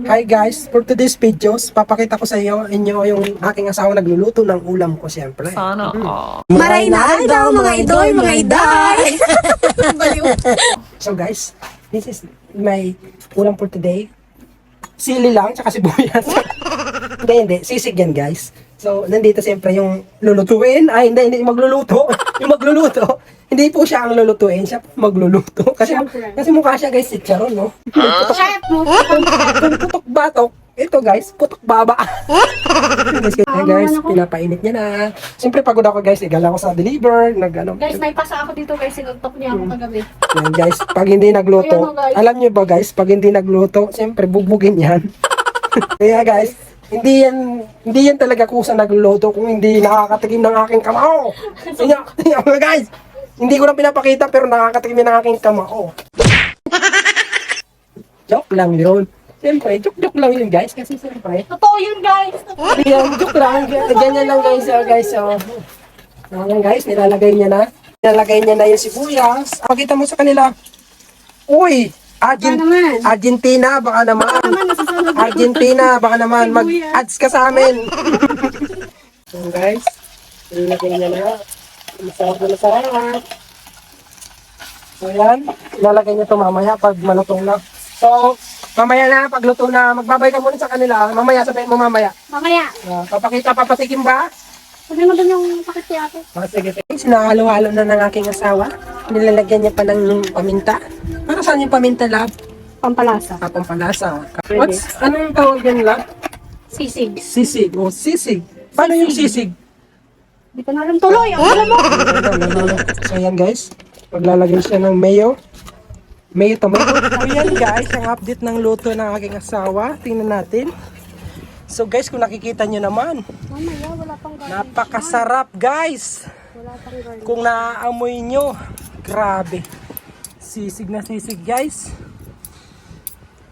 Hi guys, for today's videos, papakita ko sa inyo yung aking asawa nagluluto ng ulam ko siyempre. Sana Maray na daw mga idol, mga idol. So guys, this is my ulam for today. Sili lang, tsaka sibuyas. Hindi, sisig yan guys. So, nandito siyempre yung lulutuin. Ay, hindi magluluto. Yung magluluto. Hindi po siya ang lulutuin, siya po magluluto. Kasi mukha siya guys, si Charon, no? Putok batok. Ito guys, putok baba. Guys, pinapainit niya na. Siyempre pagod ako guys, igala ko sa deliver, Guys, may pasa ako dito guys, sinuntok niya ako kagabi. Yan guys, pag hindi nagluto, alam niyo ba guys, pag hindi nagluto, siyempre bugbugin yan. Kaya guys, hindi yan talaga kusa nagluluto kung hindi nakakatikim ng aking kamao. Yan guys, hindi ko na pinapakita pero nakakatikim ng aking kamao. Joke lang yun. Siyempre, joke lang yun guys, kasi siyempre. Totoo yun guys. Yan, joke lang. Ganyan lang guys, guys. Yan guys, nilalagay niya na. Nilalagay niya na yung sibuyas. Pakita mo sa kanila. Uy! Argentina, baka naman. Argentina, baka naman. Mag-ads ka sa amin. So guys, nilalagay niya na. Masarap na masarap. So yan, ilalagay niya ito mamaya pag malutong na. So, mamaya na, pag luto na, magbabay ka muna sa kanila. Mamaya, sabihin mo mamaya. Mamaya. Papatikim ba? Sabi mo doon yung pakit si ate. Sige. Sinahalo-halo na ng aking asawa. Nilalagyan niya pa ng paminta. Para saan yung paminta, lab? Pampalasa. Pampalasa. Anong tawag yan, lab? Sisig. Sisig. O, sisig. Paano yung sisig? Hindi ko na rin tuloy. Ang alam mo. So, yan guys. Paglalagyan siya ng mayo. Mayo tomato. So, yan guys, ang update ng luto ng aking asawa. Tingnan natin. So guys, kung nakikita nyo naman, Mamaya, wala pang garlic. napakasarap guys. Wala pang garlic. Kung naaamoy nyo, grabe. Sisig na sisig guys.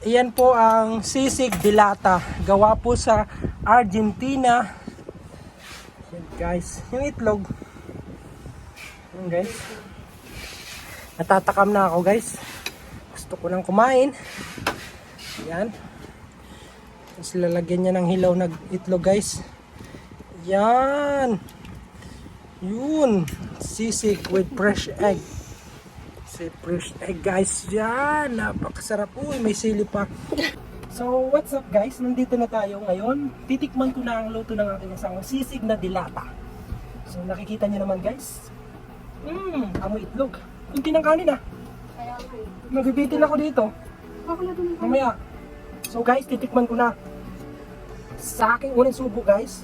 Iyan po ang sisig dilata. Gawa po sa Argentina. Yan guys, yung itlog. Yan guys. Natatakam na ako guys. Gusto ko nang kumain. Yan. Tapos lalagyan niya ng hilaw na itlog guys. Yan. Yun. Sisig with fresh egg. Fresh egg guys. Yan. Napakasarap. Uy, may sili pa. So, what's up guys? Nandito na tayo ngayon. Titikman ko na ang luto ng aking asawa. Sisig na dilata. So, nakikita niyo naman guys. Amoy itlog. Kunti ng kanin ah. Magbibitin ako dito. Ako na doon. Mamaya. So guys, titikman ko na. Sa aking unang subo guys.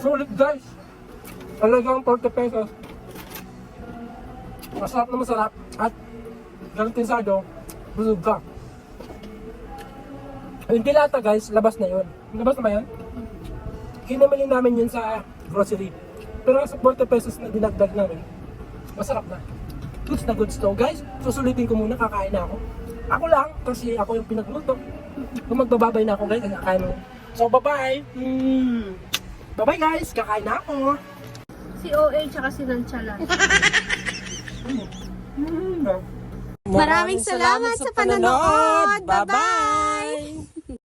Sulit guys. Talagang 40 pesos. Masarap na masarap. At garantisado, busog ka. Yung dilata guys, labas na yun. Labas na ba yun? Kinamili namin yun sa grocery. Pero sa 40 pesos na dinagdag namin, masarap na. Goods na goods to guys. Susulitin ko muna, kakain na ako. Ako lang, kasi ako yung pinagluto. Kung magbababay na ako guys, kakain mo. So bye-bye! Bye-bye guys, kakain na ako. Si OA tsaka si Nanchala. Maraming salamat sa panonood! Bye-bye!